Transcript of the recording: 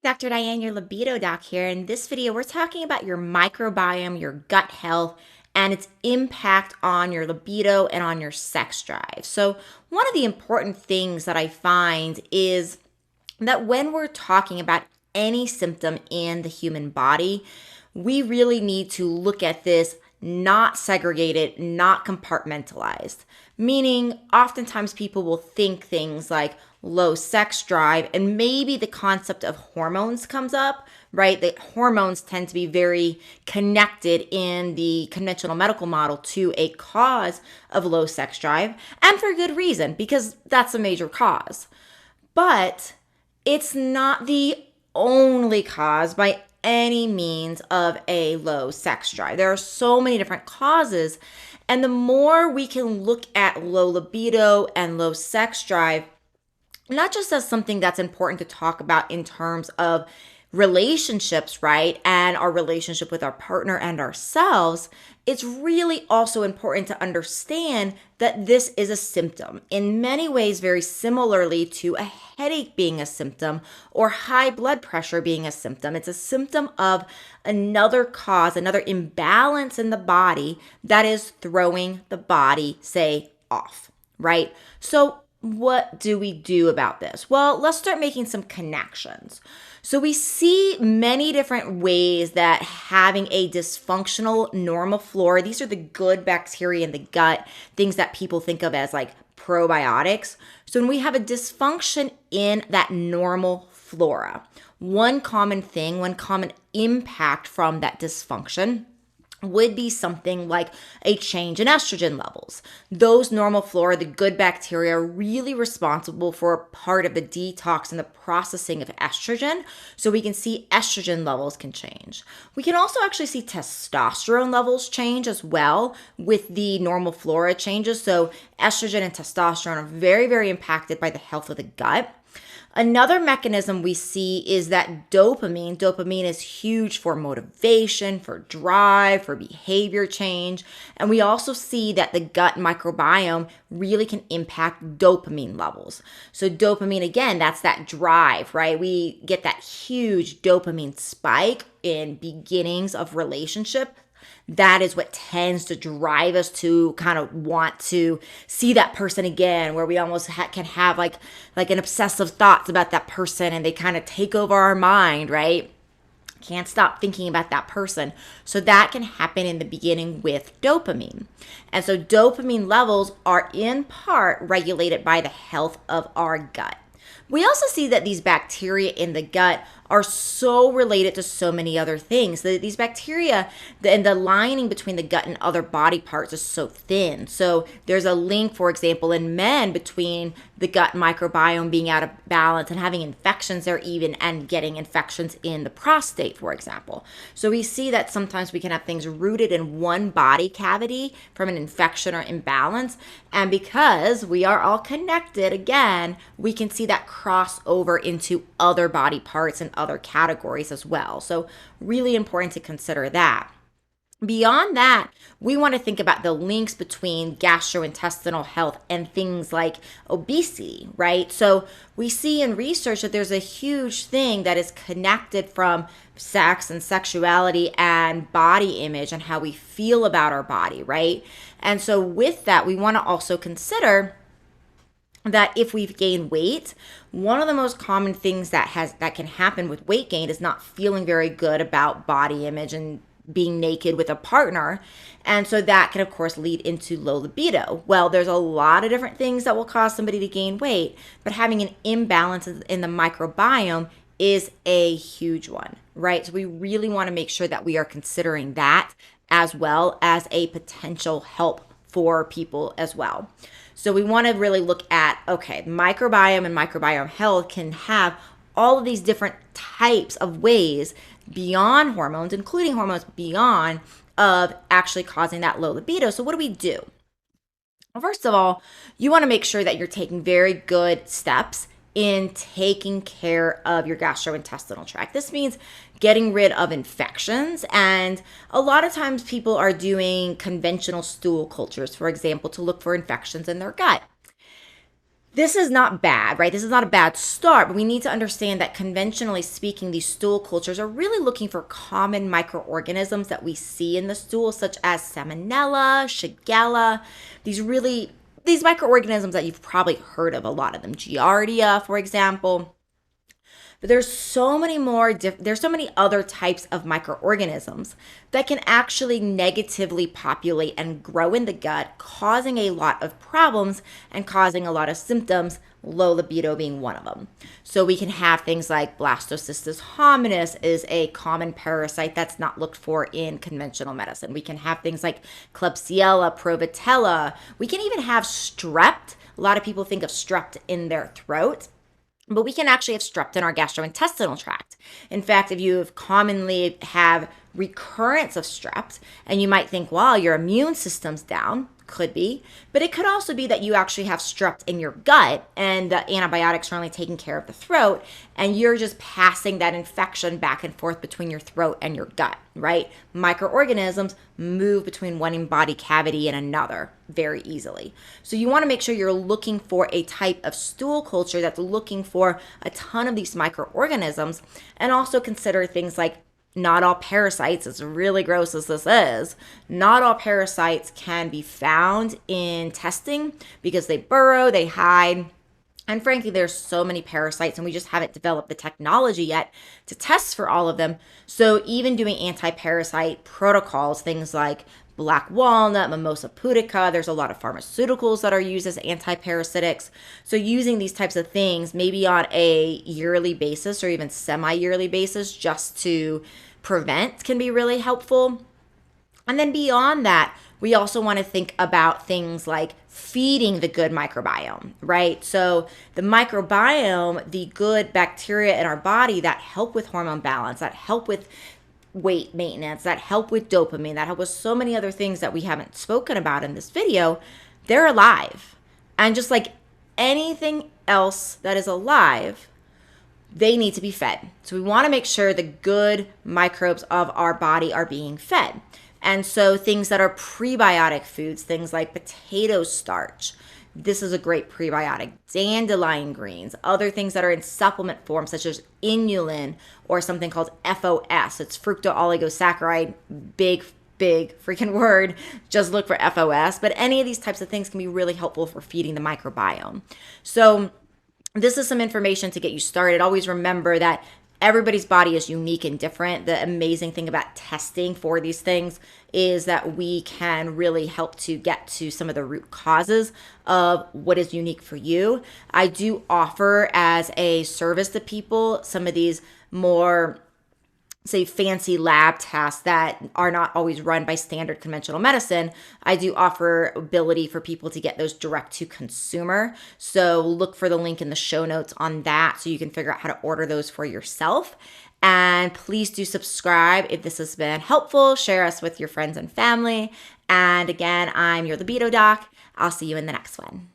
Dr. Diane, your libido doc here. In this video, we're talking about your microbiome, your gut health, and its impact on your libido and on your sex drive. So, one of the important things that I find is that when we're talking about any symptom in the human body, we really need to look at this not segregated, not compartmentalized. Meaning, oftentimes people will think things like low sex drive, and maybe the concept of hormones comes up, right? That hormones tend to be very connected in the conventional medical model to a cause of low sex drive, and for good reason, because that's a major cause. But it's not the only cause by any means of a low sex drive. There are so many different causes, and the more we can look at low libido and low sex drive, not just as something that's important to talk about in terms of relationships, right? And our relationship with our partner and ourselves, it's really also important to understand that this is a symptom. In many ways, very similarly to a headache being a symptom or high blood pressure being a symptom. It's a symptom of another cause, another imbalance in the body that is throwing the body, say, off, right? So, what do we do about this? Well, let's start making some connections. So we see many different ways that having a dysfunctional normal flora, these are the good bacteria in the gut, things that people think of as like probiotics. So when we have a dysfunction in that normal flora, one common impact from that dysfunction would be something like a change in estrogen levels. Those normal flora, the good bacteria, are really responsible for part of the detox and the processing of estrogen. So we can see estrogen levels can change. We can also actually see testosterone levels change as well with the normal flora changes. So estrogen and testosterone are very, very impacted by the health of the gut. Another mechanism we see is that dopamine. Dopamine is huge for motivation, for drive, for behavior change. And we also see that the gut microbiome really can impact dopamine levels. So dopamine, again, that's that drive, right? We get that huge dopamine spike in beginnings of relationship. That is what tends to drive us to kind of want to see that person again, where we almost can have like an obsessive thoughts about that person, and they kind of take over our mind, right? Can't stop thinking about that person. So that can happen in the beginning with dopamine. And so dopamine levels are in part regulated by the health of our gut. We also see that these bacteria in the gut are so related to so many other things. These bacteria and the lining between the gut and other body parts is so thin. So there's a link, for example, in men between the gut microbiome being out of balance and having infections there even, and getting infections in the prostate, for example. So we see that sometimes we can have things rooted in one body cavity from an infection or imbalance. And because we are all connected, again, we can see that cross over into other body parts and other categories as well. So really important to consider that. Beyond that, we want to think about the links between gastrointestinal health and things like obesity, right? So we see in research that there's a huge thing that is connected from sex and sexuality and body image and how we feel about our body, right? And so with that, we want to also consider that if we've gained weight, one of the most common things that can happen with weight gain is not feeling very good about body image and being naked with a partner. And so that can, of course, lead into low libido. Well, there's a lot of different things that will cause somebody to gain weight, but having an imbalance in the microbiome is a huge one, right? So we really want to make sure that we are considering that as well as a potential help for people as well. So we want to really look at, okay, microbiome and microbiome health can have all of these different types of ways beyond hormones, including hormones beyond, of actually causing that low libido. So what do we do? Well, first of all, you want to make sure that you're taking very good steps in taking care of your gastrointestinal tract. This means getting rid of infections. And a lot of times people are doing conventional stool cultures, for example, to look for infections in their gut. This is not bad, right? This is not a bad start, but we need to understand that conventionally speaking, these stool cultures are really looking for common microorganisms that we see in the stool, such as Salmonella, Shigella, these microorganisms that you've probably heard of, a lot of them, Giardia, for example. But there's so many other types of microorganisms that can actually negatively populate and grow in the gut, causing a lot of problems and causing a lot of symptoms, low libido being one of them. So we can have things like blastocystis hominis is a common parasite that's not looked for in conventional medicine. We can have things like Klebsiella, Provotella. We can even have strep. A lot of people think of strep in their throat, but we can actually have strep in our gastrointestinal tract. In fact, if you commonly have recurrence of strep, and you might think, well, your immune system's down, could be, but it could also be that you actually have strep in your gut and the antibiotics are only taking care of the throat, and you're just passing that infection back and forth between your throat and your gut, right? Microorganisms move between one body cavity and another very easily. So you want to make sure you're looking for a type of stool culture that's looking for a ton of these microorganisms, and also consider things like not all parasites, as really gross as this is, not all parasites can be found in testing because they burrow, they hide. And frankly, there's so many parasites and we just haven't developed the technology yet to test for all of them. So even doing anti-parasite protocols, things like black walnut, mimosa pudica, there's a lot of pharmaceuticals that are used as anti-parasitics. So using these types of things maybe on a yearly basis or even semi-yearly basis just to prevent can be really helpful. And then beyond that, we also want to think about things like feeding the good microbiome, right? So the microbiome, the good bacteria in our body that help with hormone balance, that help with weight maintenance, that help with dopamine, that help with so many other things that we haven't spoken about in this video, they're alive. And just like anything else that is alive, they need to be fed. So we want to make sure the good microbes of our body are being fed. And so things that are prebiotic foods, things like potato starch, this is a great prebiotic. Dandelion greens, other things that are in supplement form, such as inulin or something called FOS. It's fructooligosaccharides, big freaking word. Just look for FOS. But any of these types of things can be really helpful for feeding the microbiome. So this is some information to get you started. Always remember that everybody's body is unique and different. The amazing thing about testing for these things is that we can really help to get to some of the root causes of what is unique for you. I do offer as a service to people some of these more, say, fancy lab tests that are not always run by standard conventional medicine. I do offer ability for people to get those direct to consumer. So look for the link in the show notes on that so you can figure out how to order those for yourself. And please do subscribe if this has been helpful. Share us with your friends and family. And again, I'm your Libido Doc. I'll see you in the next one.